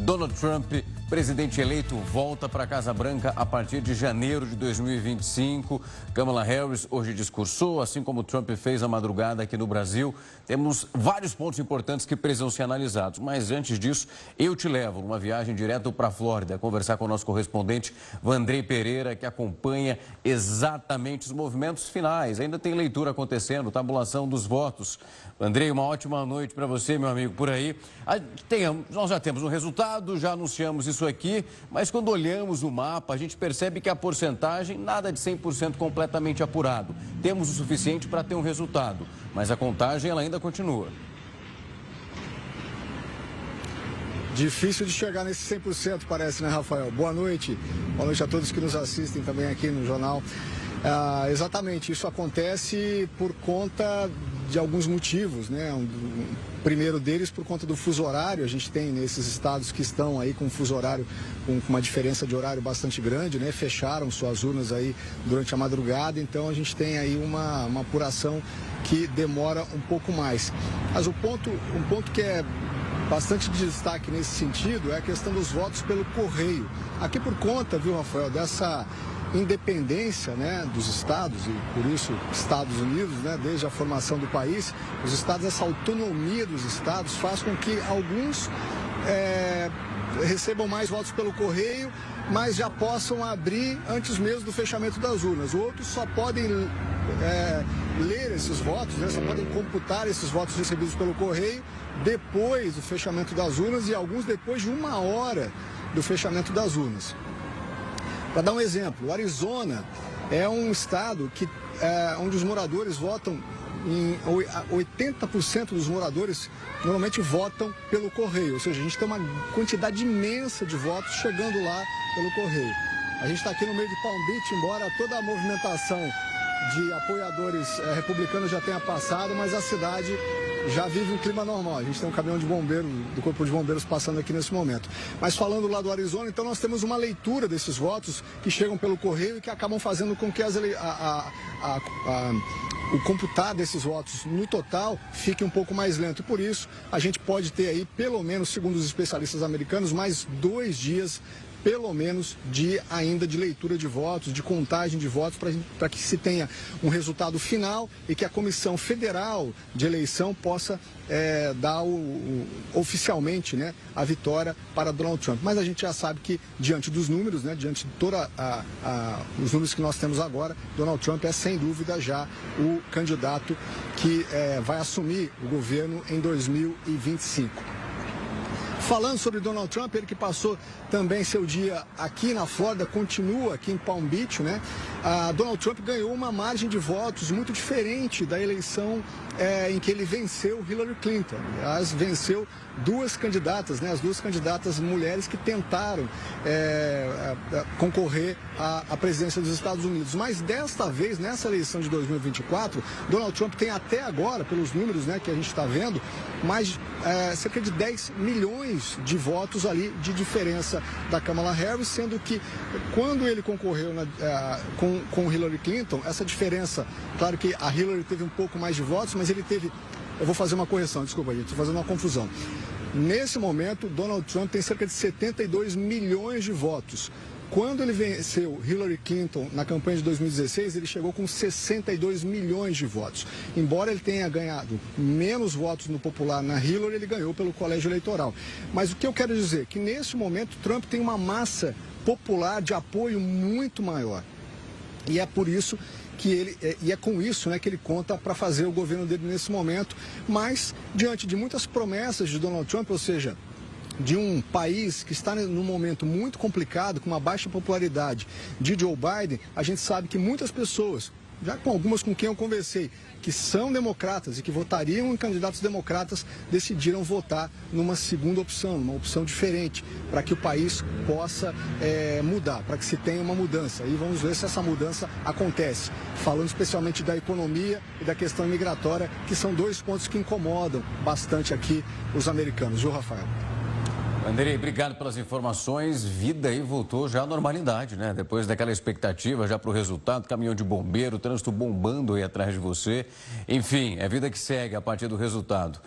Donald Trump, presidente eleito, volta para a Casa Branca a partir de janeiro de 2025. Kamala Harris hoje discursou, assim como Trump fez à madrugada aqui no Brasil. Temos vários pontos importantes que precisam ser analisados. Mas antes disso, eu te levo numa viagem direto para a Flórida, conversar com o nosso correspondente Vandrei Pereira, que acompanha exatamente os movimentos finais. Ainda tem leitura acontecendo, tabulação dos votos. Vandrei, uma ótima noite para você, meu amigo, por aí. Nós já temos um resultado, já anunciamos isso aqui, mas quando olhamos o mapa, a gente percebe que a porcentagem, nada de 100% completamente apurado. Temos o suficiente para ter um resultado, mas a contagem ela ainda continua. Difícil de chegar nesse 100%, parece, né, Rafael? Boa noite a todos que nos assistem também aqui no jornal. Exatamente, isso acontece por conta de alguns motivos, né? O primeiro deles por conta do fuso horário. A gente tem nesses estados que estão aí com fuso horário, com uma diferença de horário bastante grande, né? Fecharam suas urnas aí durante a madrugada, então a gente tem aí uma apuração que demora um pouco mais. Mas um ponto que é bastante de destaque nesse sentido é a questão dos votos pelo correio. Aqui por conta, viu, Rafael, dessa independência, né, dos estados, e por isso Estados Unidos, né, desde a formação do país, os estados, essa autonomia dos estados faz com que alguns recebam mais votos pelo correio, mas já possam abrir antes mesmo do fechamento das urnas. Outros só podem ler esses votos, né, só podem computar esses votos recebidos pelo correio depois do fechamento das urnas e alguns depois de 1 hora do fechamento das urnas. Para dar um exemplo, o Arizona é um estado onde os moradores votam, 80% dos moradores normalmente votam pelo correio, ou seja, a gente tem uma quantidade imensa de votos chegando lá pelo correio. A gente está aqui no meio de Palm Beach, embora toda a movimentação de apoiadores republicanos já tenha passado, mas a cidade já vive um clima normal. A gente tem um caminhão de bombeiros, do Corpo de Bombeiros, passando aqui nesse momento. Mas falando lá do Arizona, então nós temos uma leitura desses votos que chegam pelo correio e que acabam fazendo com que o computar desses votos no total fique um pouco mais lento. Por isso, a gente pode ter aí, pelo menos, segundo os especialistas americanos, mais 2 dias pelo menos ainda de leitura de votos, de contagem de votos, para que se tenha um resultado final e que a Comissão Federal de Eleição possa dar oficialmente, né, a vitória para Donald Trump. Mas a gente já sabe que, diante dos números, né, diante de todos os números que nós temos agora, Donald Trump é, sem dúvida, já o candidato que vai assumir o governo em 2025. Falando sobre Donald Trump, ele que passou também seu dia aqui na Flórida, continua aqui em Palm Beach, né? Donald Trump ganhou uma margem de votos muito diferente da eleição em que ele venceu Hillary Clinton. Aliás, venceu 2 candidatas, né? As 2 candidatas mulheres que tentaram concorrer à presidência dos Estados Unidos. Mas desta vez, nessa eleição de 2024, Donald Trump tem até agora, pelos números, né, que a gente está vendo, cerca de 10 milhões de votos ali de diferença da Kamala Harris, sendo que quando ele concorreu com Hillary Clinton, essa diferença, claro que a Hillary teve um pouco mais de votos, mas ele teve, eu vou fazer uma correção, desculpa gente, estou fazendo uma confusão. Nesse momento, Donald Trump tem cerca de 72 milhões de votos. Quando ele venceu Hillary Clinton na campanha de 2016, ele chegou com 62 milhões de votos. Embora ele tenha ganhado menos votos no popular na Hillary, ele ganhou pelo colégio eleitoral. Mas o que eu quero dizer é que, nesse momento, Trump tem uma massa popular de apoio muito maior. E é por isso que é com isso, né, que ele conta para fazer o governo dele nesse momento. Mas, diante de muitas promessas de Donald Trump, ou seja, de um país que está num momento muito complicado, com uma baixa popularidade de Joe Biden, a gente sabe que muitas pessoas, já com algumas com quem eu conversei, que são democratas e que votariam em candidatos democratas, decidiram votar numa segunda opção, uma opção diferente, para que o país possa mudar, para que se tenha uma mudança. E vamos ver se essa mudança acontece. Falando especialmente da economia e da questão migratória, que são 2 pontos que incomodam bastante aqui os americanos. Viu, Rafael? Vandrei, obrigado pelas informações. Vida aí voltou já à normalidade, né? Depois daquela expectativa já para o resultado, caminhão de bombeiro, trânsito bombando aí atrás de você. Enfim, é vida que segue a partir do resultado.